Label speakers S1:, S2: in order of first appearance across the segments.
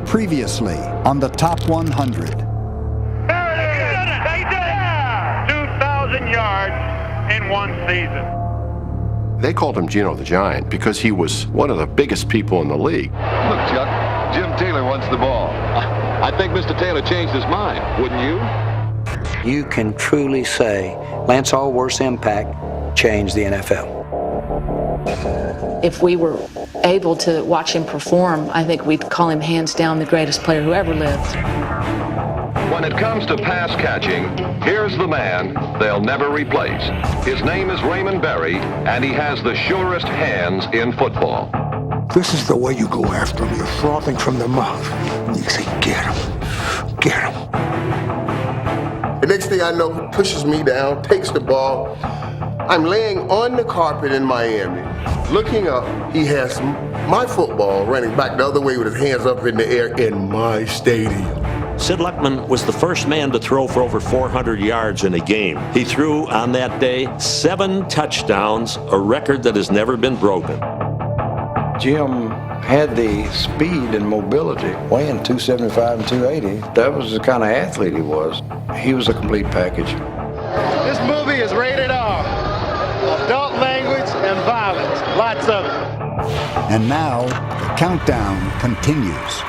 S1: Previously on the Top 100.
S2: There it is! They did it! 2,000 yards in one season.
S3: They called him Gino the Giant because he was one of the biggest people in the league.
S4: Look, Chuck, Jim Taylor wants the ball. I think Mr. Taylor changed his mind, wouldn't you?
S5: You can truly say Lance Allworth's impact changed the NFL.
S6: If we were able to watch him perform, I think we'd call him hands down the greatest player who ever lived.
S4: When it comes to pass catching, here's the man they'll never replace. His name is Raymond Berry, and he has the surest hands in football.
S7: This is the way you go after him. You're frothing from the mouth. And you say, get him, get him.
S8: The next thing I know, he pushes me down, takes the ball. I'm laying on the carpet in Miami. Looking up, he has my football running back the other way with his hands up in the air in my stadium.
S9: Sid Luckman was the first man to throw for over 400 yards in a game. He threw on that day 7 touchdowns, a record that has never been broken.
S5: Jim had the speed and mobility, weighing 275 and 280. That was the kind of athlete he was. He was a complete package.
S2: This movie is rated R. Adult language and violence. Lots of it.
S1: And now, the countdown continues.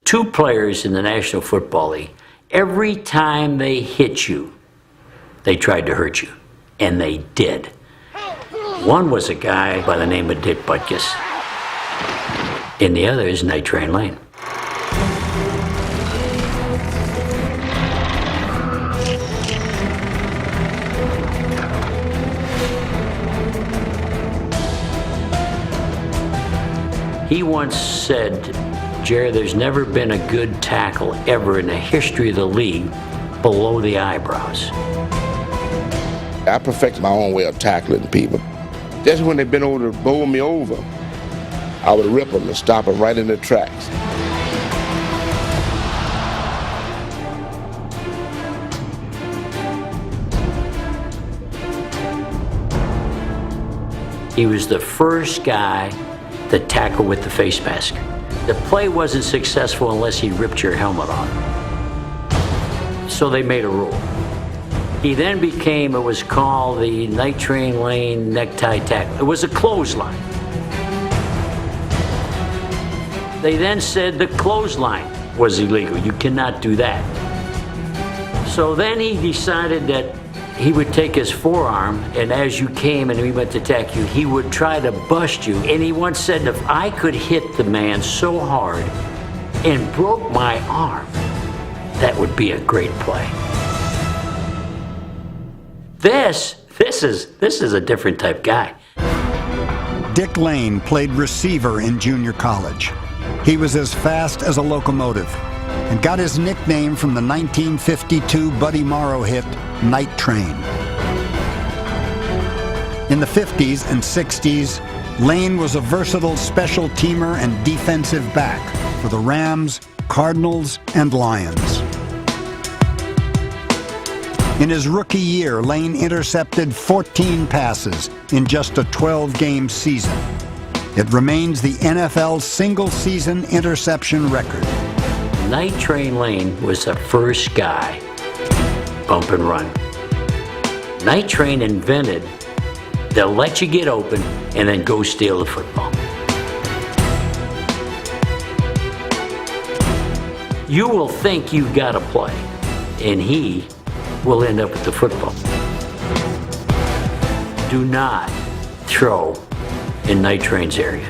S10: Two players in the National Football League, every time they hit you, they tried to hurt you. And they did. One was a guy by the name of Dick Butkus. And the other is Night Train Lane. He once said, Jerry, there's never been a good tackle ever in the history of the league below the eyebrows.
S11: I perfected my own way of tackling people. Just when they've been over to bowl me over, I would rip them and stop them right in their tracks.
S10: He was the first guy to tackle with the face mask. The play wasn't successful unless he ripped your helmet off. So they made a rule. He then became, it was called the Night Train Lane necktie tackle. It was a clothesline. They then said the clothesline was illegal. You cannot do that. So then he decided that he would take his forearm, and as you came and he went to attack you, he would try to bust you. And he once said, if I could hit the man so hard and broke my arm, that would be a great play. This is a different type guy.
S1: Dick Lane played receiver in junior college. He was as fast as a locomotive and got his nickname from the 1952 Buddy Morrow hit, Night Train. In the 50s and 60s, Lane was a versatile special teamer and defensive back for the Rams, Cardinals, and Lions. In his rookie year, Lane intercepted 14 passes in just a 12-game season. It remains the NFL's single-season interception record.
S10: Night Train Lane was the first guy, bump and run. Night Train invented, they'll let you get open and then go steal the football. You will think you've got to play, and he will end up with the football. Do not throw in Night Train's area.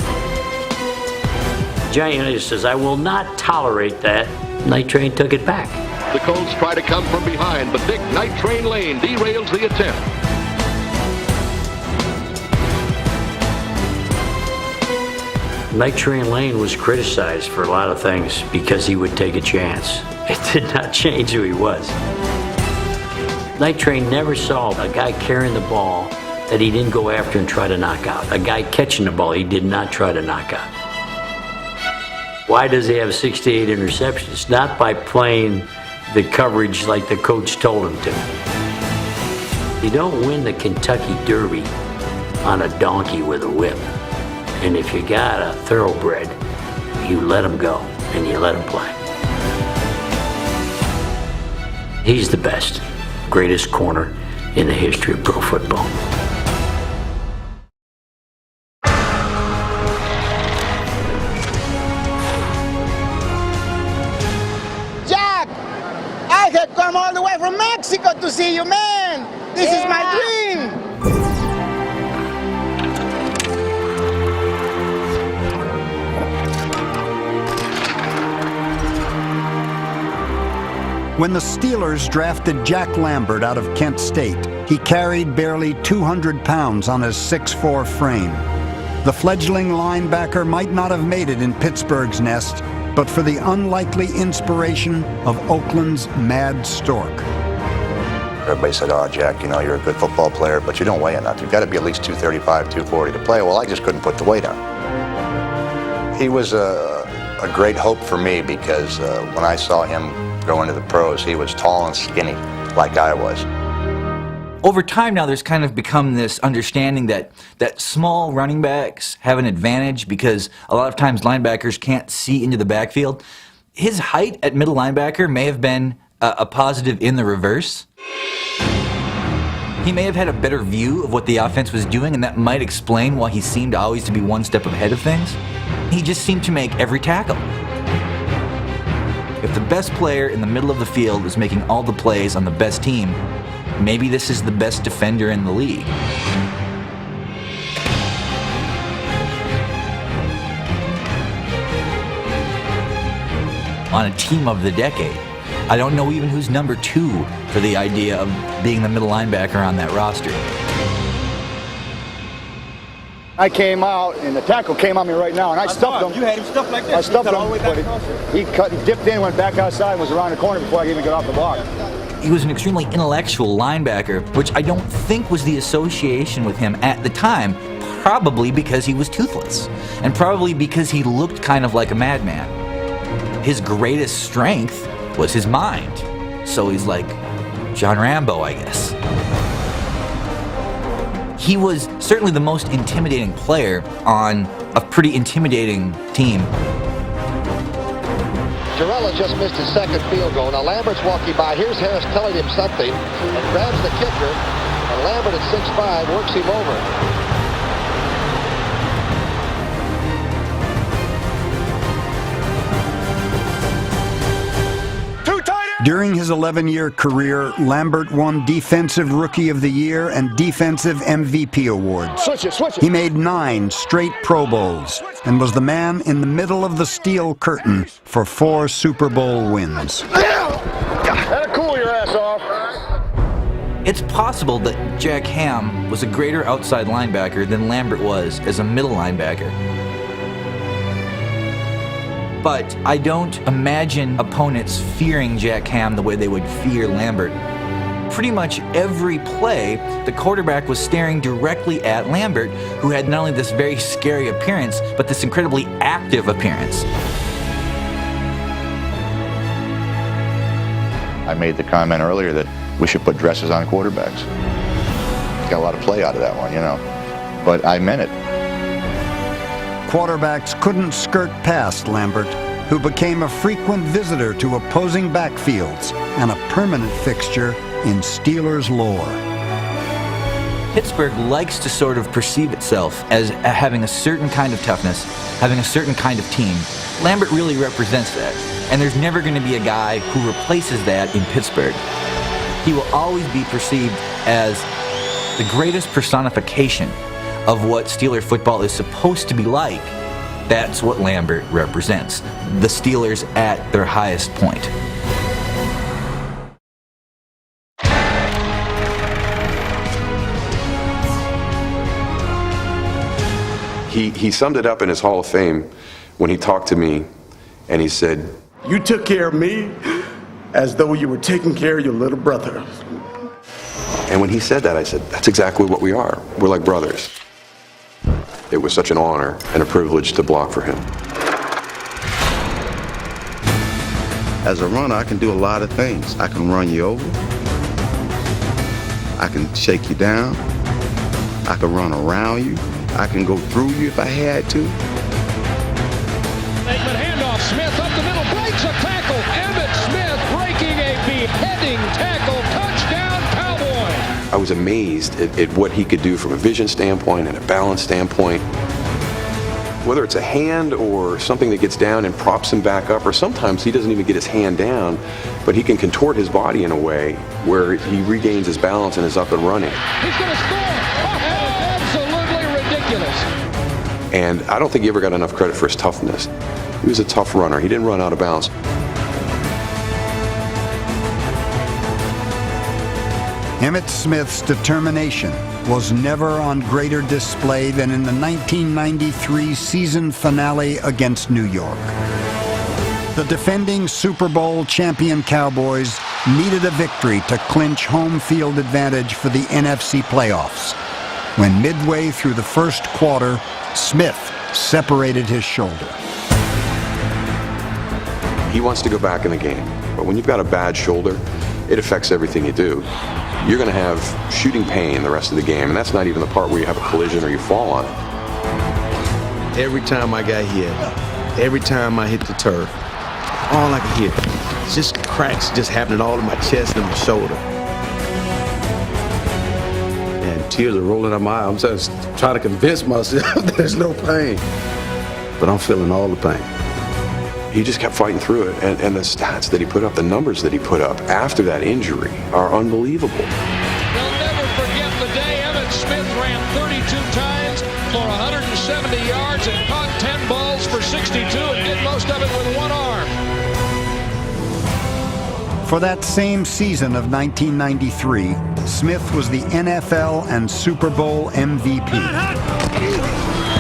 S10: Johnny Unitas says, I will not tolerate that. Night Train took it back.
S4: The Colts try to come from behind, but Dick Night Train Lane derails the attempt.
S10: Night Train Lane was criticized for a lot of things because he would take a chance. It did not change who he was. Night Train never saw a guy carrying the ball that he didn't go after and try to knock out. A guy catching the ball he did not try to knock out. Why does he have 68 interceptions? Not by playing the coverage like the coach told him to. You don't win the Kentucky Derby on a donkey with a whip. And if you got a thoroughbred, you let him go and you let him play. He's the best, greatest corner in the history of pro football.
S12: Jack, I have come all the way from Mexico to see you, man. This is my dream.
S1: When the Steelers drafted Jack Lambert out of Kent State, he carried barely 200 pounds on his 6'4" frame. The fledgling linebacker might not have made it in Pittsburgh's nest, but for the unlikely inspiration of Oakland's Mad Stork.
S13: Everybody said, oh, Jack, you know, you're a good football player, but you don't weigh enough. You've got to be at least 235, 240 to play. Well, I just couldn't put the weight on. He was a great hope for me because when I saw him go into the pros, he was tall and skinny like I was.
S14: Over time now, there's kind of become this understanding that small running backs have an advantage because a lot of times linebackers can't see into the backfield. His height at middle linebacker may have been a positive in the reverse. He may have had a better view of what the offense was doing, and that might explain why he seemed always to be one step ahead of things. He just seemed to make every tackle. If the best player in the middle of the field is making all the plays on the best team, maybe this is the best defender in the league. On a team of the decade. I don't know even who's number 2 for the idea of being the middle linebacker on that roster.
S15: I came out, and the tackle came on me right now, and I stuffed him.
S12: You had him stuffed like this.
S15: I stuffed him, but he cut and dipped in, went back outside, and was around the corner before I even got off the block.
S14: He was an extremely intellectual linebacker, which I don't think was the association with him at the time, probably because he was toothless, and probably because he looked kind of like a madman. His greatest strength was his mind, so he's like John Rambo, I guess. He was certainly the most intimidating player on a pretty intimidating team.
S16: Jarrella just missed his second field goal. Now Lambert's walking by. Here's Harris telling him something and grabs the kicker. And Lambert at 6'5" works him over.
S1: During his 11-year career, Lambert won Defensive Rookie of the Year and Defensive MVP awards.
S15: Switch it.
S1: He made 9 straight Pro Bowls and was the man in the middle of the steel curtain for 4 Super Bowl wins.
S15: That'll cool your ass off.
S14: It's possible that Jack Ham was a greater outside linebacker than Lambert was as a middle linebacker. But I don't imagine opponents fearing Jack Ham the way they would fear Lambert. Pretty much every play, the quarterback was staring directly at Lambert, who had not only this very scary appearance, but this incredibly active appearance.
S13: I made the comment earlier that we should put dresses on quarterbacks. Got a lot of play out of that one, you know, but I meant it.
S1: Quarterbacks couldn't skirt past Lambert, who became a frequent visitor to opposing backfields and a permanent fixture in Steelers lore.
S14: Pittsburgh likes to sort of perceive itself as having a certain kind of toughness, having a certain kind of team. Lambert really represents that, and there's never going to be a guy who replaces that in Pittsburgh. He will always be perceived as the greatest personification of what Steeler football is supposed to be like. That's what Lambert represents. The Steelers at their highest point.
S17: He summed it up in his Hall of Fame when he talked to me, and he said,
S18: "You took care of me as though you were taking care of your little brother."
S17: And when he said that, I said, that's exactly what we are. We're like brothers. It was such an honor and a privilege to block for him.
S19: As a runner, I can do a lot of things. I can run you over. I can shake you down. I can run around you. I can go through you if I had to.
S20: Aikman handoff, Smith up the middle, breaks a tackle. Emmitt Smith breaking a beheading tackle. Touchdown, Cowboy.
S17: I was amazed at what he could do from a vision standpoint and a balance standpoint. Whether it's a hand or something that gets down and props him back up, or sometimes he doesn't even get his hand down, but he can contort his body in a way where he regains his balance and is up and running.
S20: He's going to score. Oh, absolutely ridiculous.
S17: And I don't think he ever got enough credit for his toughness. He was a tough runner. He didn't run out of bounds.
S1: Emmitt Smith's determination was never on greater display than in the 1993 season finale against New York. The defending Super Bowl champion Cowboys needed a victory to clinch home field advantage for the NFC playoffs, when midway through the first quarter, Smith separated his shoulder.
S17: He wants to go back in the game, but when you've got a bad shoulder, it affects everything you do. You're going to have shooting pain the rest of the game, and that's not even the part where you have a collision or you fall on it.
S19: Every time I got hit, every time I hit the turf, all I could hear, just cracks just happening all in my chest and my shoulder. And tears are rolling down my eyes. I'm just trying to convince myself there's no pain. But I'm feeling all the pain.
S17: He just kept fighting through it, and the stats that he put up, the numbers that he put up after that injury are unbelievable.
S20: They'll never forget the day Emmitt Smith ran 32 times for 170 yards and caught 10 balls for 62 and did most of it with one arm.
S1: For that same season of 1993, Smith was the NFL and Super Bowl MVP.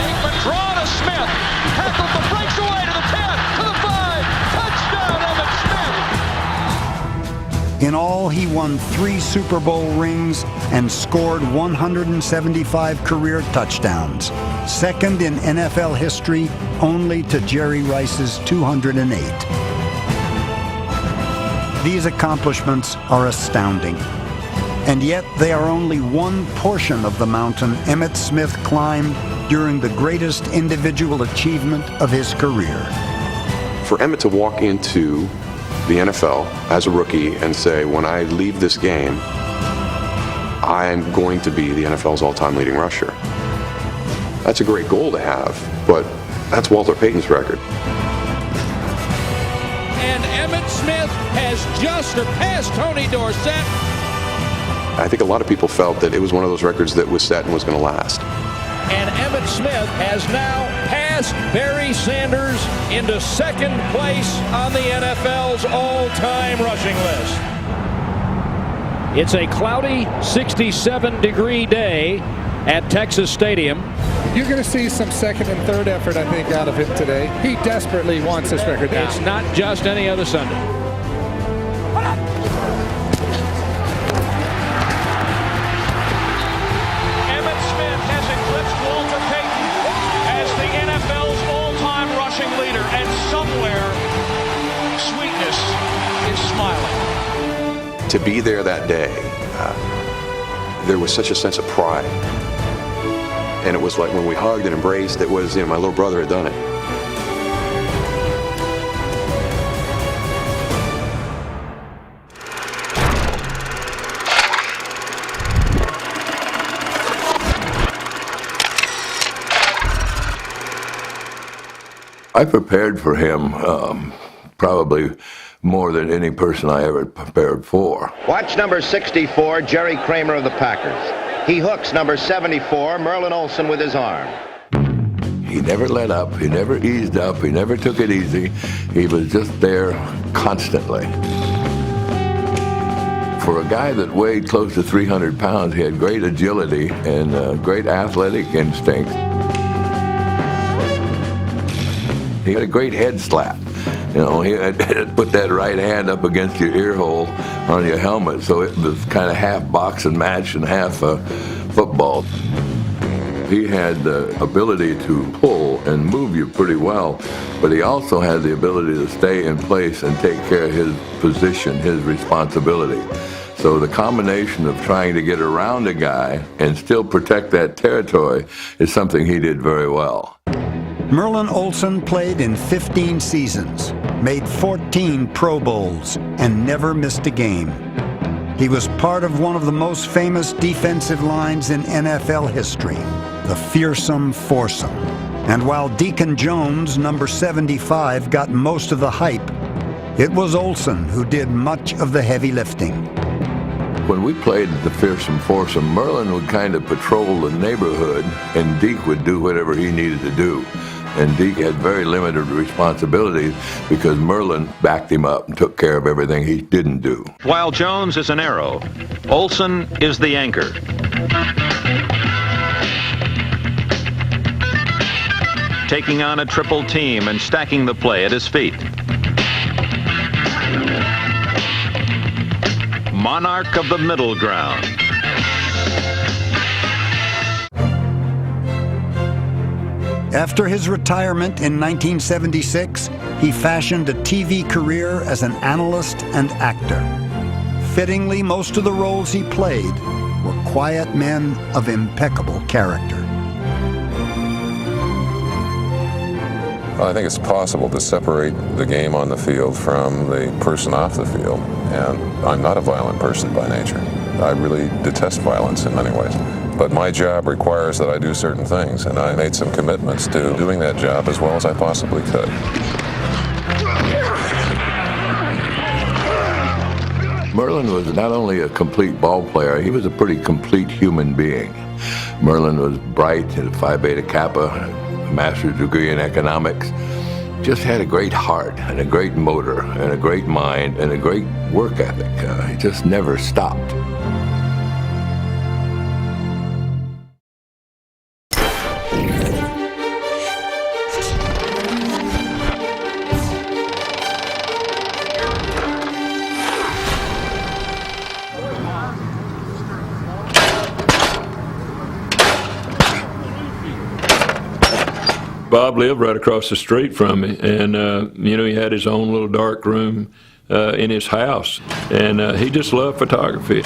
S20: Aikman draw to Smith. Hackelton breaks away to the 10, to the 5. Touchdown, Emmitt Smith.
S1: In all, he won 3 Super Bowl rings and scored 175 career touchdowns, second in NFL history only to Jerry Rice's 208. These accomplishments are astounding, and yet they are only one portion of the mountain Emmitt Smith climbed during the greatest individual achievement of his career.
S17: For Emmitt to walk into the NFL as a rookie and say, when I leave this game, I'm going to be the NFL's all-time leading rusher. That's a great goal to have, but that's Walter Payton's record.
S20: And Emmitt Smith has just surpassed Tony Dorsett.
S17: I think a lot of people felt that it was one of those records that was set and was going to last.
S20: And Emmitt Smith has now passed Barry Sanders into second place on the NFL's all-time rushing list. It's a cloudy 67-degree day at Texas Stadium.
S21: You're going to see some second and third effort, I think, out of him today. He desperately wants this record down.
S20: It's not just any other Sunday. Emmitt Smith has eclipsed Walter Payton as the NFL's all-time rushing leader, and somewhere, sweetness is smiling.
S17: To be there that day, there was such a sense of pride. And it was like when we hugged and embraced, it was, my little brother had done it.
S22: I prepared for him probably more than any person I ever prepared for.
S16: Watch number 64, Jerry Kramer of the Packers. He hooks number 74, Merlin Olsen, with his arm.
S22: He never let up. He never eased up. He never took it easy. He was just there constantly. For a guy that weighed close to 300 pounds, he had great agility and great athletic instinct. He had a great head slap. You know, he had put that right hand up against your ear hole on your helmet, so it was kind of half boxing match and half football. He had the ability to pull and move you pretty well, but he also had the ability to stay in place and take care of his position, his responsibility. So the combination of trying to get around a guy and still protect that territory is something he did very well.
S1: Merlin Olsen played in 15 seasons, made 14 Pro Bowls, and never missed a game. He was part of one of the most famous defensive lines in NFL history, the fearsome foursome. And while Deacon Jones, number 75, got most of the hype, it was Olsen who did much of the heavy lifting.
S22: When we played the fearsome foursome, Merlin would kind of patrol the neighborhood, and Deke would do whatever he needed to do. And Deke had very limited responsibilities because Merlin backed him up and took care of everything he didn't do.
S3: While Jones is an arrow, Olsen is the anchor. Taking on a triple team and stacking the play at his feet. Monarch of the middle ground.
S1: After his retirement in 1976, he fashioned a TV career as an analyst and actor. Fittingly, most of the roles he played were quiet men of impeccable character.
S6: Well, I think it's possible to separate the game on the field from the person off the field, and I'm not a violent person by nature. I really detest violence in many ways. But my job requires that I do certain things, and I made some commitments to doing that job as well as I possibly could.
S22: Merlin was not only a complete ball player, he was a pretty complete human being. Merlin was bright, had a Phi Beta Kappa, a master's degree in economics, just had a great heart and a great motor and a great mind and a great work ethic. He just never stopped.
S23: Bob lived right across the street from me, and he had his own little dark room in his house, and he just loved photography.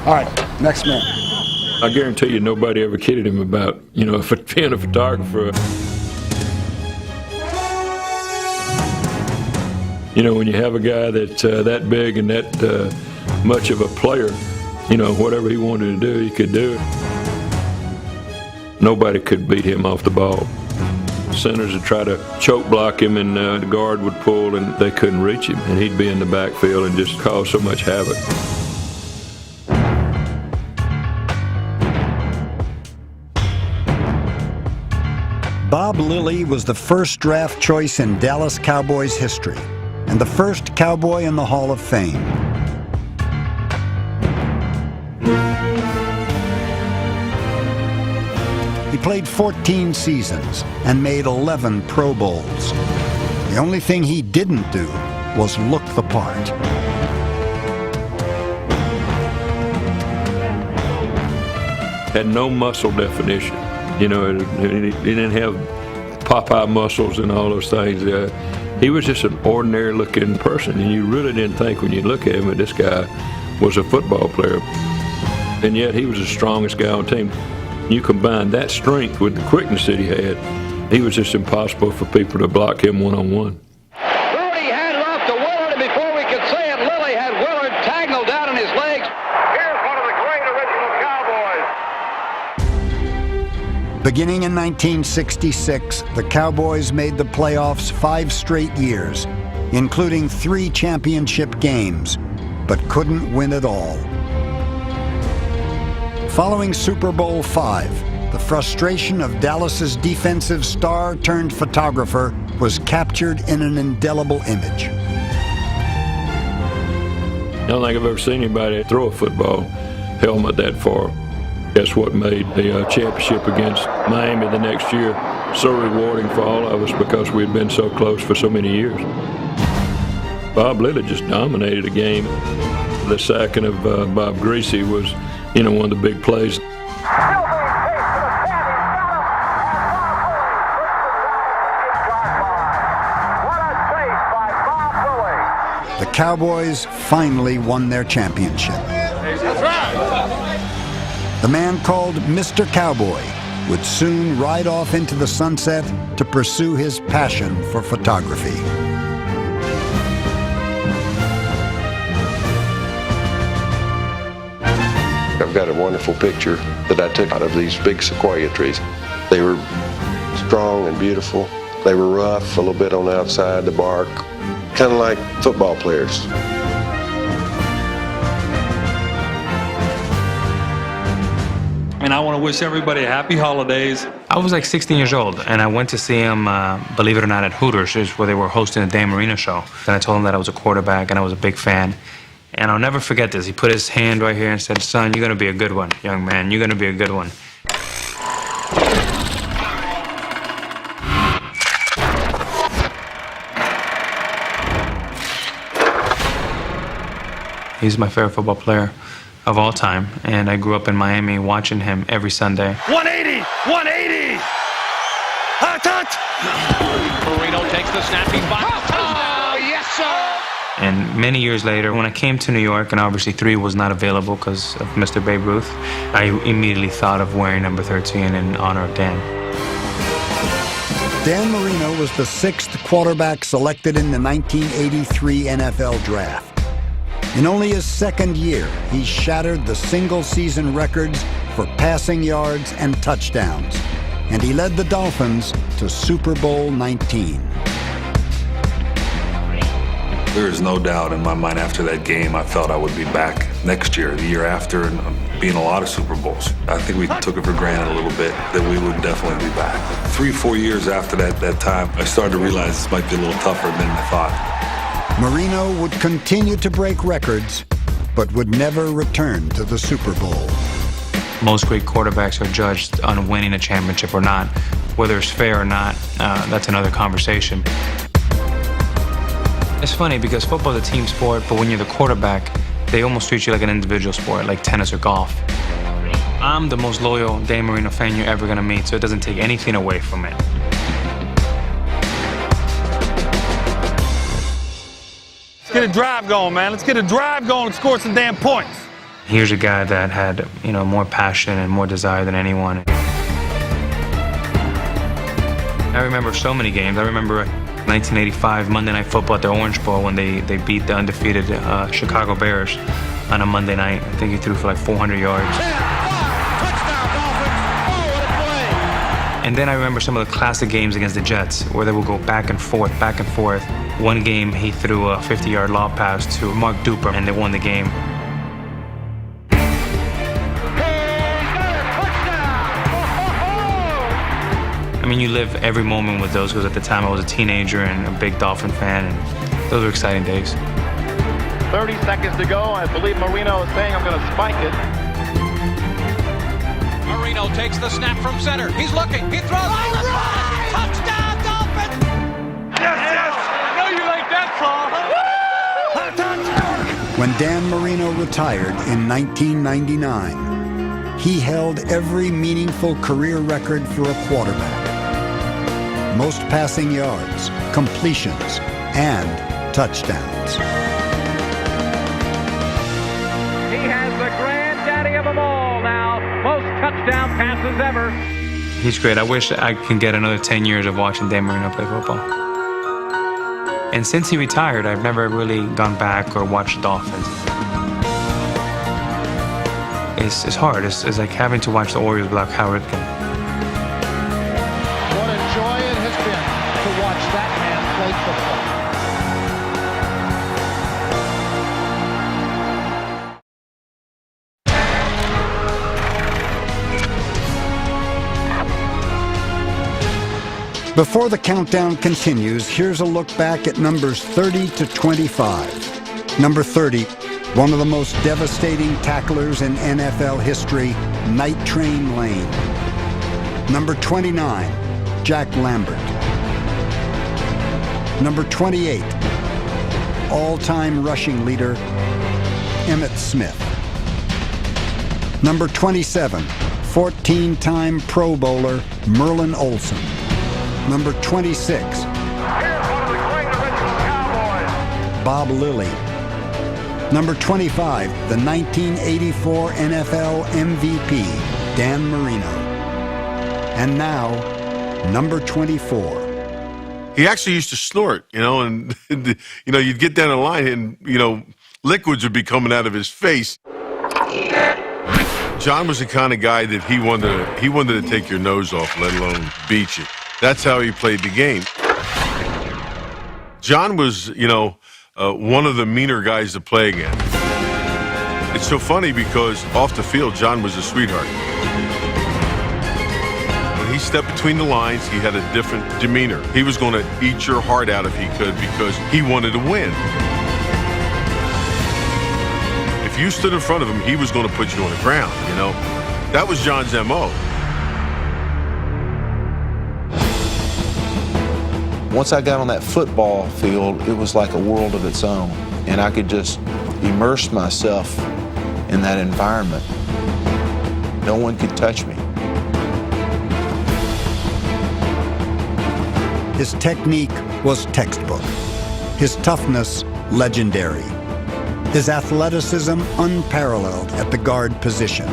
S21: All right, next man.
S23: I guarantee you nobody ever kidded him about, being a photographer. When you have a guy that's that big and that much of a player, whatever he wanted to do, he could do it. Nobody could beat him off the ball. Centers would try to choke block him, and the guard would pull, and they couldn't reach him, and he'd be in the backfield and just cause so much havoc.
S1: Bob Lilly was the first draft choice in Dallas Cowboys history, and the first Cowboy in the Hall of Fame. He played 14 seasons and made 11 Pro Bowls. The only thing he didn't do was look the part.
S23: Had no muscle definition. He didn't have Popeye muscles and all those things. He was just an ordinary-looking person, and you really didn't think when you look at him that this guy was a football player. And yet he was the strongest guy on the team. You combine that strength with the quickness that he had, he was just impossible for people to block him one-on-one.
S16: Rudy handed off to Willard, and before we could say it, Lilly had Willard tangled down in his legs.
S2: Here's one of the great original Cowboys.
S1: Beginning in 1966, the Cowboys made the playoffs 5 straight years, including 3 championship games, but couldn't win it all. Following Super Bowl V, the frustration of Dallas's defensive star turned photographer was captured in an indelible image.
S23: I don't think I've ever seen anybody throw a football helmet that far. That's what made the championship against Miami the next year so rewarding for all of us because we had been so close for so many years. Bob Lilly just dominated the game. The sacking of Bob Greasy was, one of the big plays.
S1: The Cowboys finally won their championship. The man called Mr. Cowboy would soon ride off into the sunset to pursue his passion for photography.
S7: I've got a wonderful picture that I took out of these big sequoia trees. They were strong and beautiful. They were rough, a little bit on the outside, the bark, kind of like football players.
S8: And I want to wish everybody happy holidays.
S9: I was like 16 years old, and I went to see him, believe it or not, at Hooters, where they were hosting the Dan Marino show. And I told him that I was a quarterback and I was a big fan. And I'll never forget this. He put his hand right here and said, "Son, you're going to be a good one, young man. You're going to be a good one." He's my favorite football player of all time, and I grew up in Miami watching him every Sunday.
S2: 180! 180! Hot touch!
S20: Marino takes the snap. He's back. Oh, yes, sir!
S9: And many years later, when I came to New York, and obviously 3 was not available because of Mr. Babe Ruth, I immediately thought of wearing number 13 in honor of Dan.
S1: Dan Marino was the 6th quarterback selected in the 1983 NFL Draft. In only his 2nd year, he shattered the single-season records for passing yards and touchdowns, and he led the Dolphins to Super Bowl 19.
S24: There is no doubt in my mind after that game, I felt I would be back next year, the year after, and be in a lot of Super Bowls. I think we took it for granted a little bit that we would definitely be back. 3-4 years after that time, I started to realize this might be a little tougher than I thought.
S1: Marino would continue to break records, but would never return to the Super Bowl.
S9: Most great quarterbacks are judged on winning a championship or not. Whether it's fair or not, that's another conversation. It's funny because football is a team sport, but when you're the quarterback, they almost treat you like an individual sport, like tennis or golf. I'm the most loyal Dan Marino fan you're ever gonna meet, so it doesn't take anything away from it.
S2: Let's get a drive going, man. Let's get a drive going and score some damn points.
S9: Here's a guy that had, more passion and more desire than anyone. I remember so many games. I remember 1985 Monday Night Football at the Orange Bowl when they beat the undefeated Chicago Bears on a Monday night. I think he threw for like 400 yards. And then I remember some of the classic games against the Jets where they would go back and forth, back and forth. One game he threw a 50-yard lob pass to Mark Duper and they won the game. I mean, you live every moment with those because at the time I was a teenager and a big Dolphin fan, and those were exciting days.
S2: 30 seconds to go. I believe Marino is saying I'm going to spike it.
S20: Marino takes the snap from center. He's looking. He throws. Right. Touchdown, Dolphins!
S2: Yes! I know you like that song.
S1: When Dan Marino retired in 1999, he held every meaningful career record for a quarterback. Most passing yards, completions, and touchdowns.
S20: He has the granddaddy of them all now. Most touchdown passes ever.
S9: He's great. I wish I could get another 10 years of watching Dan Marino play football. And since he retired, I've never really gone back or watched Dolphins. It's hard. It's like having to watch the Orioles without Cal Ripken.
S16: What a joy it has been to watch that man play football.
S1: Before the countdown continues, here's a look back at numbers 30 to 25. Number 30, One of the most devastating tacklers in NFL history, Night Train Lane. Number 29, Jack Lambert. Number 28, all-time rushing leader, Emmitt Smith. Number 27, 14-time Pro Bowler, Merlin Olsen. Number 26, Bob Lilly. Number 25, the 1984 NFL MVP, Dan Marino. And now, number 24.
S4: He actually used to snort, and, you'd get down the line and, liquids would be coming out of his face. John was the kind of guy that he wanted to take your nose off, let alone beat you. That's how he played the game. John was, one of the meaner guys to play against. It's so funny because off the field, John was a sweetheart. When he stepped between the lines, he had a different demeanor. He was going to eat your heart out if he could because he wanted to win. If you stood in front of him, he was going to put you on the ground, That was John's M.O.
S5: Once I got on that football field, it was like a world of its own, and I could just immerse myself in that environment. No one could touch me.
S1: His technique was textbook. His toughness, legendary. His athleticism, unparalleled at the guard position.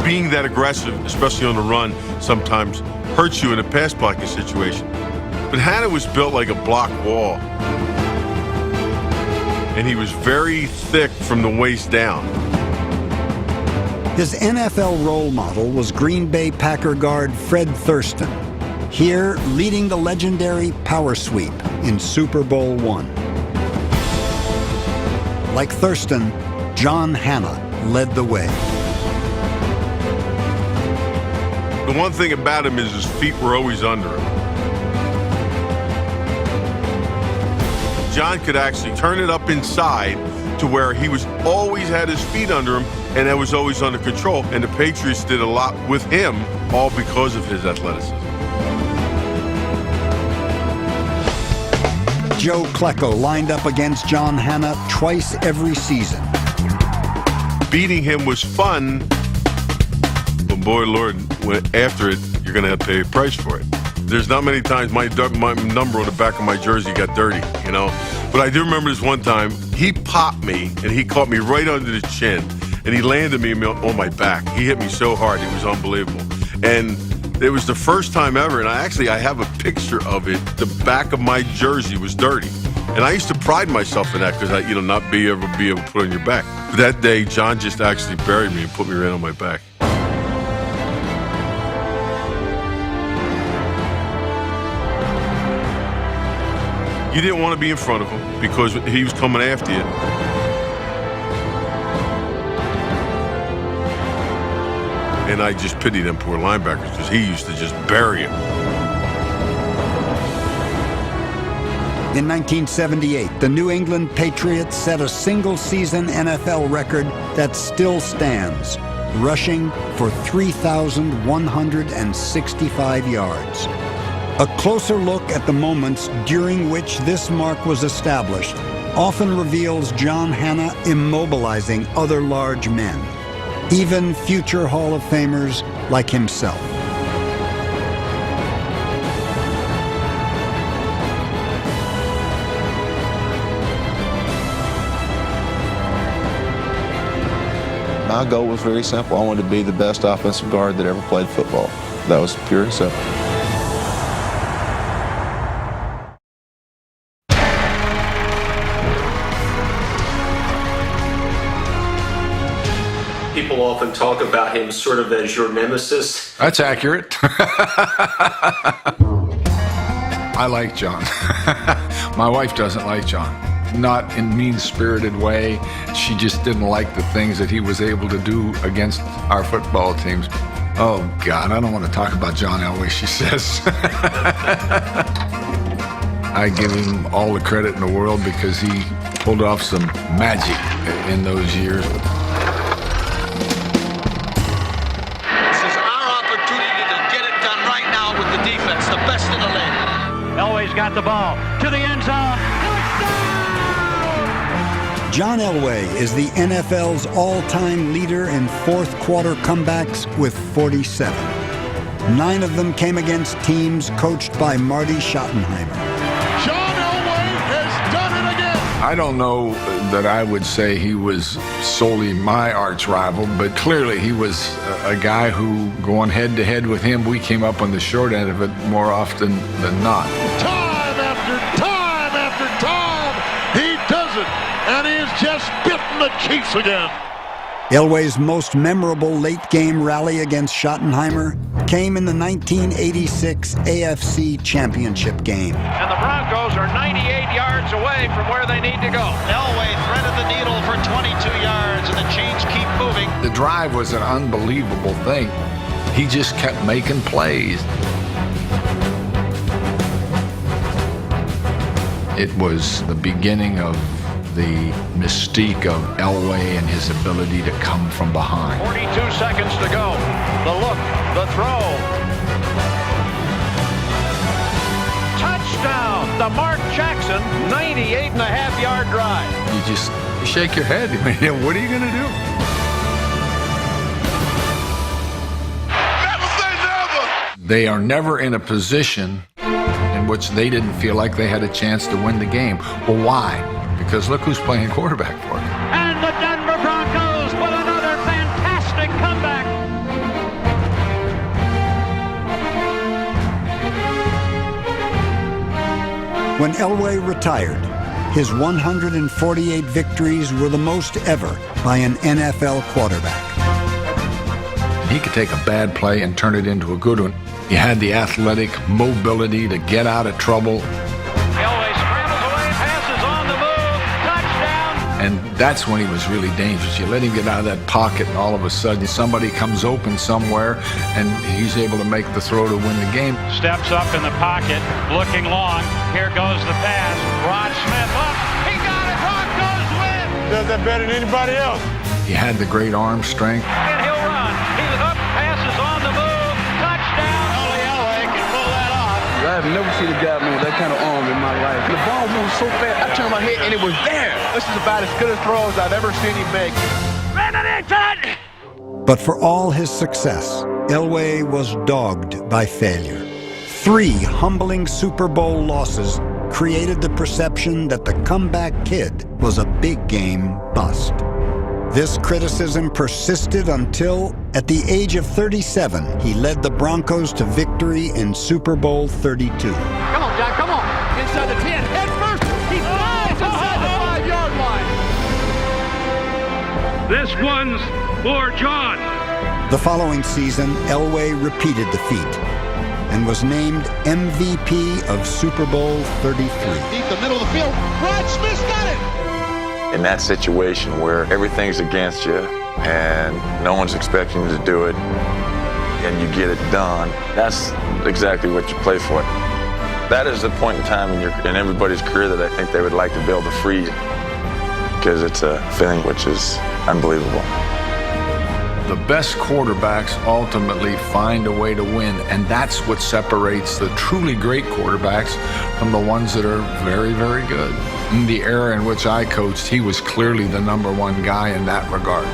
S4: Being that aggressive, especially on the run, sometimes hurts you in a pass blocking situation. But Hanna was built like a block wall. And he was very thick from the waist down.
S1: His NFL role model was Green Bay Packer guard Fred Thurston, here leading the legendary power sweep in Super Bowl I. Like Thurston, John Hanna led the way.
S4: The one thing about him is his feet were always under him. John could actually turn it up inside to where he was always had his feet under him, and that was always under control. And the Patriots did a lot with him, all because of his athleticism.
S1: Joe Klecko lined up against John Hanna twice every season.
S4: Beating him was fun, but boy, Lord, after it, you're going to have to pay a price for it. There's not many times my number on the back of my jersey got dirty, But I do remember this one time, he popped me, and he caught me right under the chin, and he landed me on my back. He hit me so hard, it was unbelievable. And it was the first time ever, and I have a picture of it. The back of my jersey was dirty. And I used to pride myself in that because I, not be able to put on your back. But that day, John just actually buried me and put me right on my back. You didn't want to be in front of him because he was coming after you. And I just pity them poor linebackers because he used to just bury him.
S1: In 1978, the New England Patriots set a single-season NFL record that still stands, rushing for 3,165 yards. A closer look at the moments during which this mark was established often reveals John Hanna immobilizing other large men, even future Hall of Famers like himself.
S5: My goal was very simple. I wanted to be the best offensive guard that ever played football. That was pure and simple.
S10: People often talk about him sort of as your nemesis.
S11: That's accurate. I like John. My wife doesn't like John. Not in a mean-spirited way. She just didn't like the things that he was able to do against our football teams. Oh, God, I don't want to talk about John Elway, she says. I give him all the credit in the world because he pulled off some magic in those years.
S12: This is our opportunity to get it done right now with the defense, the best in the league.
S2: Elway's got the ball to the end zone.
S1: John Elway is the NFL's all-time leader in fourth-quarter comebacks with 47. 9 of them came against teams coached by Marty Schottenheimer.
S13: John Elway has done it again.
S11: I don't know that I would say he was solely my arch rival, but clearly he was a guy who, going head-to-head with him, we came up on the short end of it more often than not.
S13: Time after time after time, he does it. And he has just bitten the Chiefs again.
S1: Elway's most memorable late-game rally against Schottenheimer came in the 1986 AFC Championship game.
S20: And the Broncos are 98 yards away from where they need to go.
S12: Elway threaded the needle for 22 yards, and the chains keep moving.
S11: The drive was an unbelievable thing. He just kept making plays. It was the beginning of the mystique of Elway and his ability to come from behind.
S20: 42 seconds to go. The look, the throw. Touchdown, the Mark Jackson 98.5-yard drive.
S11: You just shake your head. I mean, what are you going to do?
S13: Never say never.
S11: They are never in a position in which they didn't feel like they had a chance to win the game. Well, why? Because look who's playing quarterback for them.
S2: And the Denver Broncos with another fantastic comeback.
S1: When Elway retired, his 148 victories were the most ever by an NFL quarterback.
S11: He could take a bad play and turn it into a good one. He had the athletic mobility to get out of trouble.
S20: Elway scrambles away, passes on the move, touchdown.
S11: And that's when he was really dangerous. You let him get out of that pocket, and all of a sudden somebody comes open somewhere, and he's able to make the throw to win the game.
S2: Steps up in the pocket, looking long. Here goes the pass. Rod Smith up. He got it. Broncos win.
S13: Does that better than anybody else.
S11: He had the great arm strength.
S20: And he'll run. He's up, passes on the move, touchdown.
S2: Only Elway can pull that off.
S19: I've never seen a guy move that kind of arm in my life. The ball moved so fast, I turned my head and it was there. This is about as good a throw as I've ever seen him make.
S1: But for all his success, Elway was dogged by failure. 3 humbling Super Bowl losses created the perception that the comeback kid was a big game bust. This criticism persisted until, at the age of 37, he led the Broncos to victory in Super Bowl 32.
S20: Come on, Jack, come on. Inside the 10, head first. He flies inside the 5-yard line.
S2: This one's for John.
S1: The following season, Elway repeated the feat and was named MVP of Super Bowl 33.
S13: Deep the middle of the field. Rod Smith's got it.
S6: In that situation where everything's against you and no one's expecting you to do it and you get it done, that's exactly what you play for. That is the point in time in everybody's career that I think they would like to be able to free you, because it's a feeling which is unbelievable.
S11: The best quarterbacks ultimately find a way to win, and that's what separates the truly great quarterbacks from the ones that are very, very good. In the era in which I coached, he was clearly the #1 guy in that regard.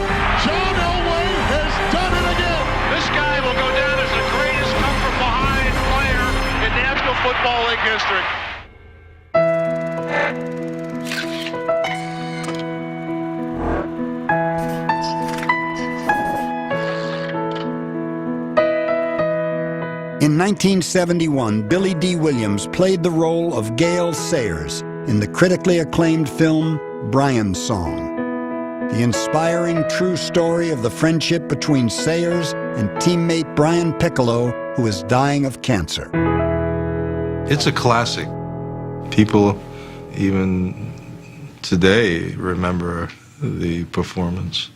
S13: John Elway has done it again.
S20: This guy will go down as the greatest come-from-behind player in National Football League history.
S1: In 1971, Billy D. Williams played the role of Gale Sayers in the critically acclaimed film Brian's Song, the inspiring true story of the friendship between Sayers and teammate Brian Piccolo, who is dying of cancer.
S5: It's a classic. People, even today, remember the performance.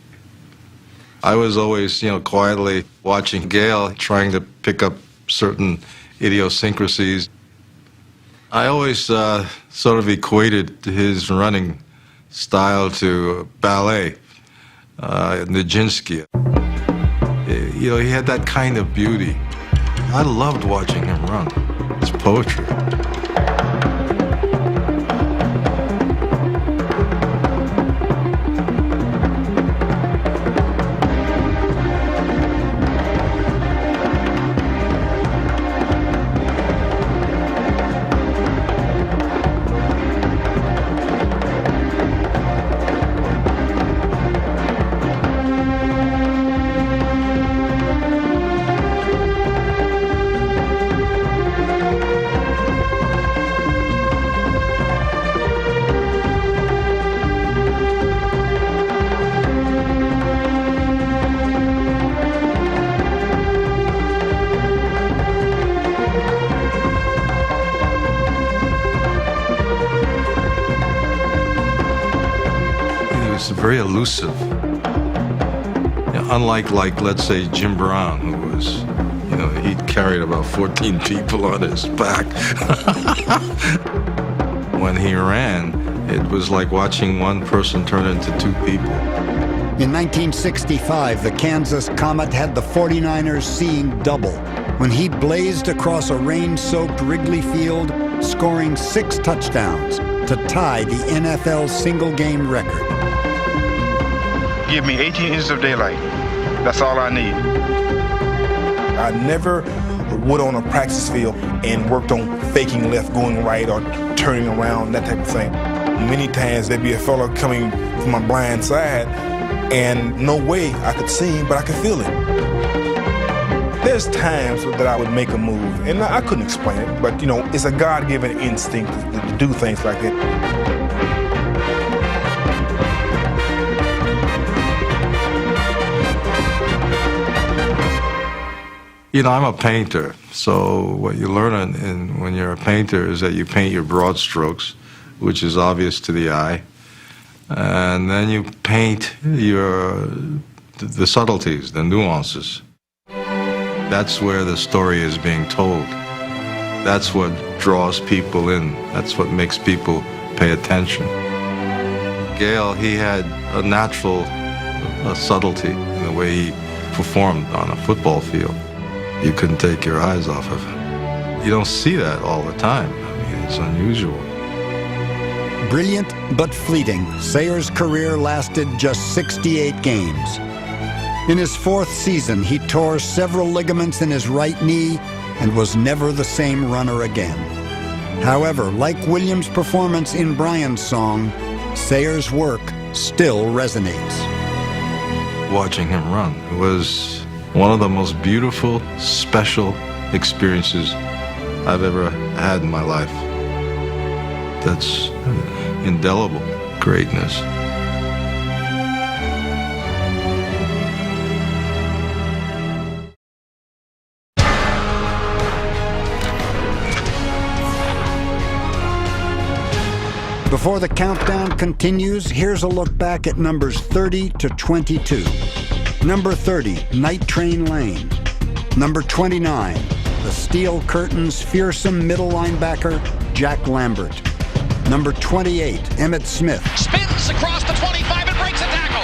S5: I was always, quietly watching Gale, trying to pick up certain idiosyncrasies. I always sort of equated his running
S14: style to ballet, Nijinsky. You know, he had that kind of beauty. I loved watching him run. It's poetry. Very elusive. You know, unlike, let's say, Jim Brown, who was, you know, he carried about 14 people on his back. When he ran, it was like watching one person turn into two people.
S1: In 1965, the Kansas Comet had the 49ers seeing double when he blazed across a rain-soaked Wrigley Field, scoring 6 touchdowns to tie the NFL single-game record.
S15: Give me 18 inches of daylight. That's all I need.
S17: I never went on a practice field and worked on faking left, going right, or turning around, that type of thing. Many times there'd be a fella coming from my blind side, and no way I could see him, but I could feel it. There's times that I would make a move, and I couldn't explain it, but you know, it's a God-given instinct to do things like that.
S14: You know, I'm a painter, so what you learn when you're a painter is that you paint your broad strokes, which is obvious to the eye, and then you paint the subtleties, the nuances. That's where the story is being told. That's what draws people in. That's what makes people pay attention. Gale, he had a natural subtlety in the way he performed on a football field. You couldn't take your eyes off of it. You don't see that all the time. I mean, it's unusual.
S1: Brilliant but fleeting, Sayers' career lasted just 68 games. In his 4th season, he tore several ligaments in his right knee and was never the same runner again. However, like Williams' performance in Brian's song, Sayers' work still resonates.
S14: Watching him run was one of the most beautiful, special experiences I've ever had in my life. That's indelible greatness.
S1: Before the countdown continues, here's a look back at numbers 30 to 22. Number 30, Night Train Lane. Number 29, the Steel Curtains' fearsome middle linebacker, Jack Lambert. Number 28, Emmitt Smith.
S12: Spins across the 25 and breaks a tackle.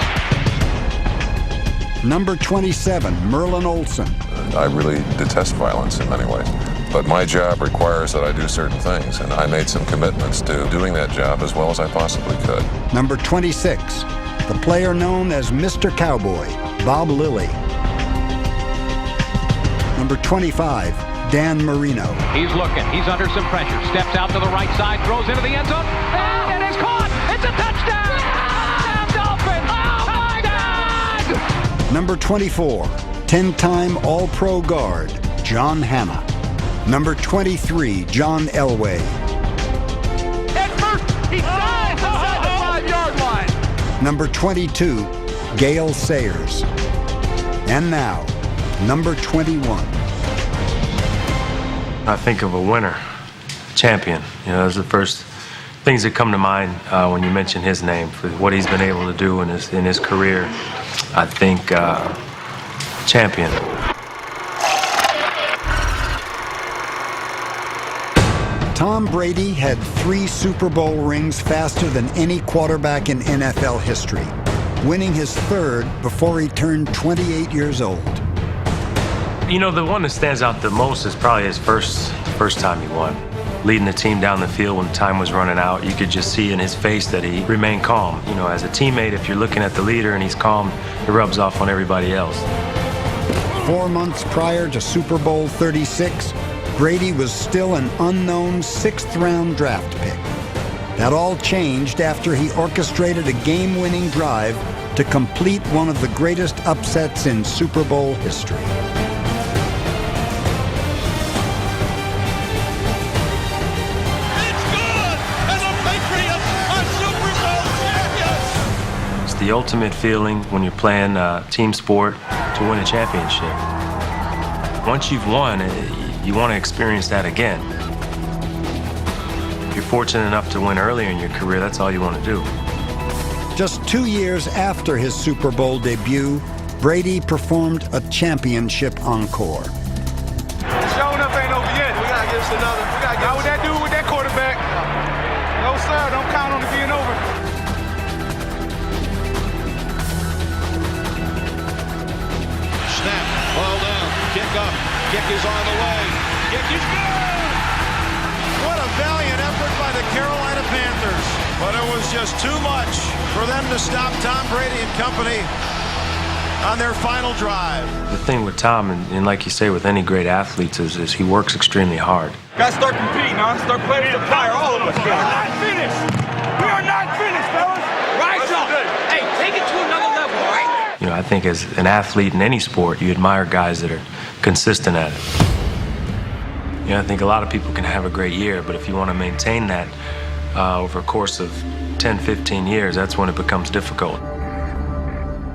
S1: Number 27, Merlin Olsen.
S6: I really detest violence in many ways, but my job requires that I do certain things, and I made some commitments to doing that job as well as I possibly could.
S1: Number 26, the player known as Mr. Cowboy, Bob Lilly. Number 25, Dan Marino.
S18: He's looking. He's under some pressure. Steps out to the right side, throws into the end zone, and it is caught. It's a touchdown! Touchdown, Dolphins! Touchdown!
S1: Number 24, 10-time All-Pro guard, John Hanna. Number 23, John Elway.
S12: Head first, he dives inside the 5-yard line.
S1: Number 22, Gale Sayers. And now, number 21.
S25: I think of a winner, champion. You know, those are the first things that come to mind when you mention his name, for what he's been able to do in his career. I think champion.
S1: Tom Brady had 3 Super Bowl rings faster than any quarterback in NFL history, winning his 3rd before he turned 28 years old.
S25: You know, the one that stands out the most is probably his first time he won. Leading the team down the field when time was running out, you could just see in his face that he remained calm. You know, as a teammate, if you're looking at the leader and he's calm, it rubs off on everybody else.
S1: 4 months prior to Super Bowl 36, Brady was still an unknown 6th-round draft pick. That all changed after he orchestrated a game-winning drive to complete one of the greatest upsets in Super Bowl history.
S25: The ultimate feeling when you're playing team sport to win a championship. Once you've won, you want to experience that again. If you're fortunate enough to win earlier in your career, that's all you want to do.
S1: Just 2 years after his Super Bowl debut, Brady performed a championship encore.
S15: Showing up ain't over yet. We gotta get us another. How would that do with that quarterback? No, sir. Don't count on it being over.
S12: Snap, ball down, kick up, kick is on the way, kick is good!
S13: What a valiant effort by the Carolina Panthers. But it was just too much for them to stop Tom Brady and company on their final drive.
S25: The thing with Tom, and like you say with any great athletes, is he works extremely hard.
S15: Gotta start competing, huh? Start playing with fire, all of us. We are not finished. We are not finished, fellas.
S12: Rise up! Hey, take it to another level, all right?
S25: You know, I think as an athlete in any sport, you admire guys that are consistent at it. You know, I think a lot of people can have a great year, but if you want to maintain that over a course of 10, 15 years, that's when it becomes difficult.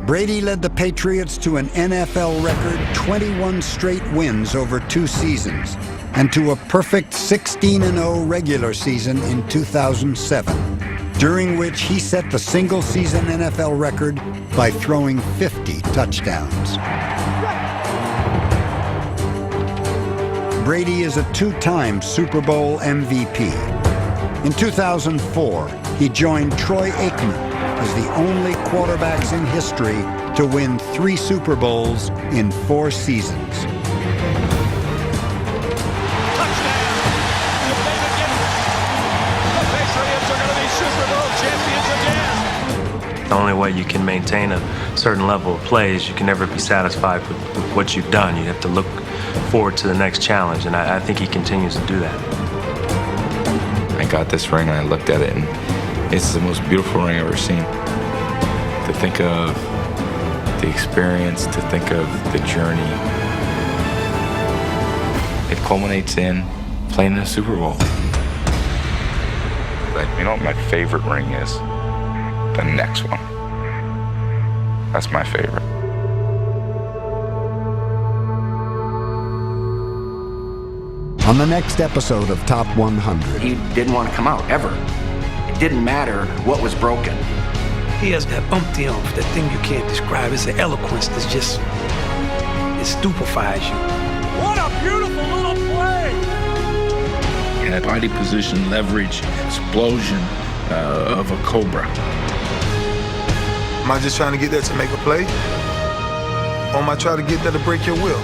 S1: Brady led the Patriots to an NFL record 21 straight wins over 2 seasons and to a perfect 16-0 regular season in 2007, during which he set the single-season NFL record by throwing 50 touchdowns. Brady is a 2-time Super Bowl MVP. In 2004, he joined Troy Aikman as the only quarterbacks in history to win 3 Super Bowls in 4 seasons.
S25: The only way you can maintain a certain level of play is you can never be satisfied with what you've done. You have to look forward to the next challenge, and I think he continues to do that.
S3: I got this ring and I looked at it, and it's the most beautiful ring I've ever seen. To think of the experience, to think of the journey, it culminates in playing in the Super Bowl. But you know what my favorite ring is? The next one. That's my favorite.
S1: On the next episode of Top 100.
S7: He didn't want to come out, ever. It didn't matter what was broken.
S21: He has that umpty that thing you can't describe. It's an eloquence that's just, it stupefies you.
S12: What a beautiful little play!
S3: And that body position, leverage, explosion of a cobra.
S17: Am I just trying to get that to make a play? Or am I trying to get that to break your will?